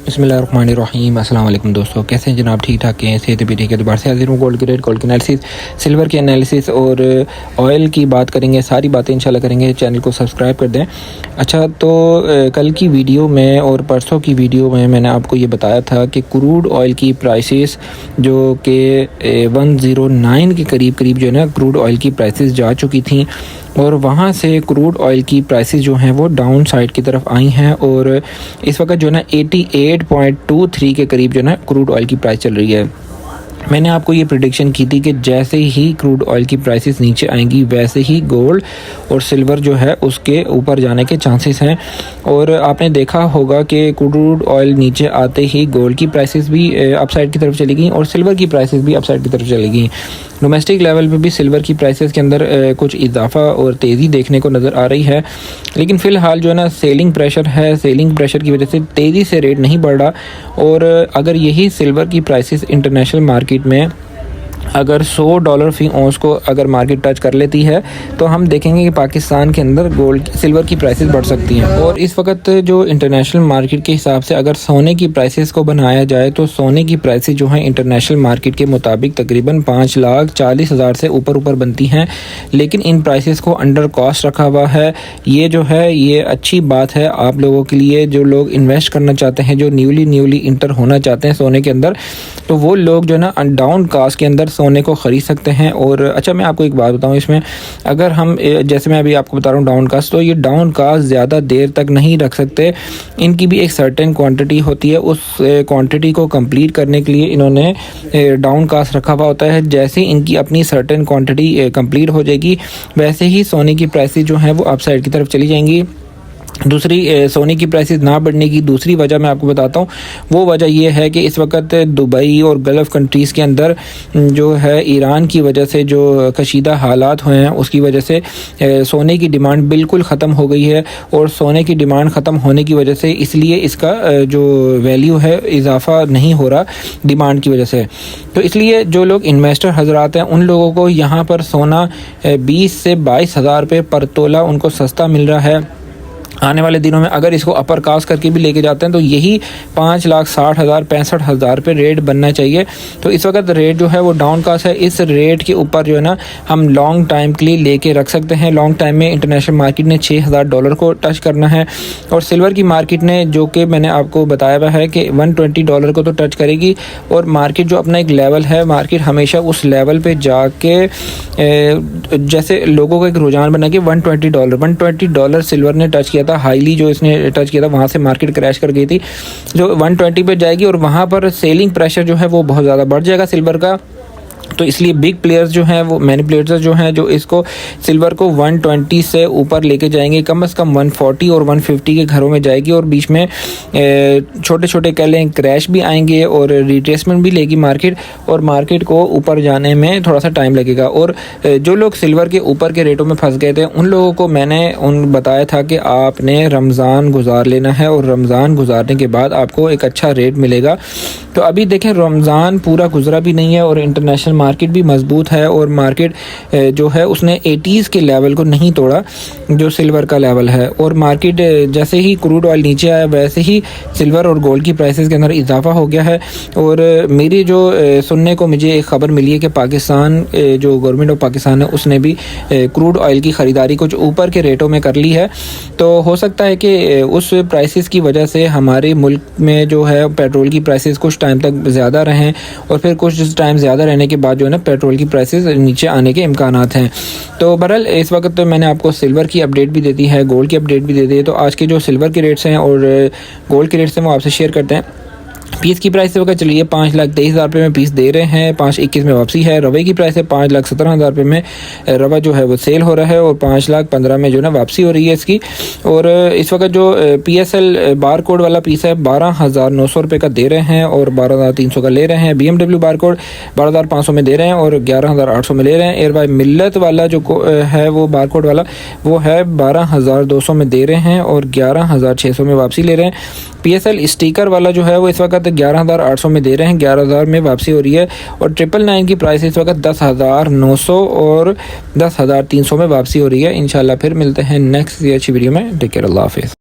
बिस्मिल्लाहिर्रहमानिर्रहीम। अस्सलाम वालेकुम दोस्तों, कैसे हैं जनाब? ठीक ठाक हैं? सेहत भी ठीक है? दोबारा से हाजिर हूँ गोल्ड के रेट, गोल्ड के एनालिसिस, सिल्वर के एनालिसिस और ऑयल की बात करेंगे। सारी बातें इंशाल्लाह करेंगे। चैनल को सब्सक्राइब कर दें। अच्छा, तो कल की वीडियो में और परसों की वीडियो में मैंने आपको ये बताया था कि क्रूड ऑयल की प्राइसेस जो कि 109 के करीब जो है ना, क्रूड ऑयल की प्राइसेस जा चुकी थी और वहाँ से क्रूड ऑयल की प्राइसेस जो हैं वो डाउन साइड की तरफ आई हैं और इस वक्त जो है ना 88.23 के करीब जो है ना क्रूड ऑयल की प्राइस चल रही है। मैंने आपको ये प्रेडिक्शन की थी कि जैसे ही क्रूड ऑयल की प्राइसेस नीचे आएंगी वैसे ही गोल्ड और सिल्वर जो है उसके ऊपर जाने के चांसेस हैं और आपने देखा होगा कि क्रूड ऑयल नीचे आते ही गोल्ड की प्राइसेस भी अपसाइड की तरफ चली गई और सिल्वर की प्राइसेस भी अपसाइड की तरफ चली गई। डोमेस्टिक लेवल पे भी सिल्वर की प्राइसेस के अंदर कुछ इजाफा और तेज़ी देखने को नज़र आ रही है, लेकिन फ़िलहाल जो है ना सेलिंग प्रेशर है। सेलिंग प्रेशर की वजह से तेज़ी से रेट नहीं बढ़ रहा और अगर यही सिल्वर की प्राइसेस इंटरनेशनल मार्केट में अगर $100 फ़ी औंस को अगर मार्केट टच कर लेती है तो हम देखेंगे कि पाकिस्तान के अंदर गोल्ड सिल्वर की प्राइसेस बढ़ सकती हैं। और इस वक्त जो इंटरनेशनल मार्केट के हिसाब से अगर सोने की प्राइसेस को बनाया जाए तो सोने की प्राइसेस जो हैं इंटरनेशनल मार्केट के मुताबिक तकरीबन 5,40,000 से ऊपर बनती हैं, लेकिन इन प्राइसेस को अंडर कॉस्ट रखा हुआ है। ये जो है ये अच्छी बात है आप लोगों के लिए, जो लोग इन्वेस्ट करना चाहते हैं, जो न्यूली इंटर होना चाहते हैं सोने के अंदर, तो वो लोग जो है ना डाउन कास्ट के अंदर सोने को ख़रीद सकते हैं। और अच्छा, मैं आपको एक बात बताऊं, इसमें अगर हम जैसे मैं अभी आपको बता रहा हूँ डाउन कास्ट, तो ये डाउन कास्ट ज़्यादा देर तक नहीं रख सकते। इनकी भी एक सर्टेन क्वांटिटी होती है, उस क्वांटिटी को कंप्लीट करने के लिए इन्होंने डाउन कास्ट रखा हुआ होता है। जैसे इनकी अपनी सर्टेन क्वांटिटी कंप्लीट हो जाएगी वैसे ही सोने की प्राइसेस जो हैं वो अपसाइड की तरफ चली जाएंगी। दूसरी सोने की प्राइसेस ना बढ़ने की दूसरी वजह मैं आपको बताता हूँ। वो वजह ये है कि इस वक्त दुबई और गल्फ़ कंट्रीज़ के अंदर जो है ईरान की वजह से जो कशीदा हालात हुए हैं उसकी वजह से सोने की डिमांड बिल्कुल ख़त्म हो गई है और सोने की डिमांड ख़त्म होने की वजह से इसलिए इसका जो वैल्यू है इजाफ़ा नहीं हो रहा डिमांड की वजह से। तो इसलिए जो लोग इन्वेस्टर हजरात हैं उन लोगों को यहाँ पर सोना 20 से 22 हज़ार रुपये पर तोला उनको सस्ता मिल रहा है। आने वाले दिनों में अगर इसको अपर कास्ट करके भी लेके जाते हैं तो यही 5,60,000 65,000 पे रेट बनना चाहिए। तो इस वक्त रेट जो है वो डाउन कास्ट है। इस रेट के ऊपर जो है ना हम लॉन्ग टाइम के लिए लेके रख सकते हैं। लॉन्ग टाइम में इंटरनेशनल मार्केट ने $6,000 को टच करना है और सिल्वर की मार्केट ने, जो कि मैंने आपको बताया हुआ है कि $120 को तो टच करेगी और मार्केट जो अपना एक लेवल है, मार्केट हमेशा उस लेवल पर जाके जैसे लोगों का एक रुझान बना कि $120 सिल्वर ने टच किया था, हाईली जो इसने टच किया था वहाँ से मार्केट क्रैश कर गई थी, जो 120 पे जाएगी और वहाँ पर सेलिंग प्रेशर जो है वो बहुत ज़्यादा बढ़ जाएगा सिल्वर का। तो इसलिए बिग प्लेयर्स जो हैं वो मैनिपुलेटर्स जो हैं जो इसको सिल्वर को 120 से ऊपर लेके जाएंगे, कम से कम 140 और 150 के घरों में जाएगी और बीच में छोटे छोटे कह लें क्रैश भी आएंगे और रिट्रेसमेंट भी लेगी मार्केट और मार्केट को ऊपर जाने में थोड़ा सा टाइम लगेगा। और जो लोग सिल्वर के ऊपर के रेटों में फंस गए थे उन लोगों को मैंने बताया था कि आपने रमज़ान गुजार लेना है और रमज़ान गुजारने के बाद आपको एक अच्छा रेट मिलेगा। तो अभी देखें रमज़ान पूरा गुजरा भी नहीं है और इंटरनेशनल मार्केट भी मजबूत है और मार्केट जो है उसने 80s के लेवल को नहीं तोड़ा जो सिल्वर का लेवल है। और मार्केट जैसे ही क्रूड ऑयल नीचे आया वैसे ही सिल्वर और गोल्ड की प्राइसेस के अंदर इजाफा हो गया है। और मेरी जो सुनने को मुझे एक ख़बर मिली है कि पाकिस्तान जो गवर्नमेंट ऑफ पाकिस्तान है उसने भी क्रूड ऑयल की ख़रीदारी कुछ ऊपर के रेटों में कर ली है। तो हो सकता है कि उस प्राइसेस की वजह से हमारे मुल्क में जो है पेट्रोल की प्राइसेस कुछ टाइम तक ज़्यादा रहें और फिर कुछ टाइम ज़्यादा रहने के बाद जो है ना पेट्रोल की प्राइसेस नीचे आने के इम्कानात हैं। तो बहरहाल इस वक्त तो मैंने आपको सिल्वर की अपडेट भी दे दी है, गोल्ड की अपडेट भी दे दी है। तो आज के जो सिल्वर के रेट्स हैं और गोल्ड के रेट्स हैं वो आपसे शेयर करते हैं। पीस की प्राइस से वक्त चलिए 5,23,000 रुपये में पीस दे रहे हैं, 5,21 में वापसी है। रवे की प्राइस है 5,17,000 रुपये में रवा जो है वो सेल हो रहा है और 5,15,000 में जो है ना वापसी हो रही है इसकी। और इस वक्त जो PSL बार कोड वाला पीस है 12,900 रुपये का दे रहे हैं और 12,300 का ले रहे हैं। BMW बार कोड 12,500 में दे रहे हैं और 11,800 में ले रहे हैं। एयरवाई मिल्लत वाला जो है वो बार कोड वाला वो है 12,200 में दे रहे हैं और 11,600 में वापसी ले रहे हैं। PSL स्टिकर वाला जो है वो इस वक्त 11,800 में दे रहे हैं, 11,000 में वापसी हो रही है। और 999 की प्राइस इस वक्त 10,900 और 10,300 में वापसी हो रही है। इंशाल्लाह फिर मिलते हैं नेक्स्ट अच्छी वीडियो में। टेक केयर, अल्लाह हाफिज़।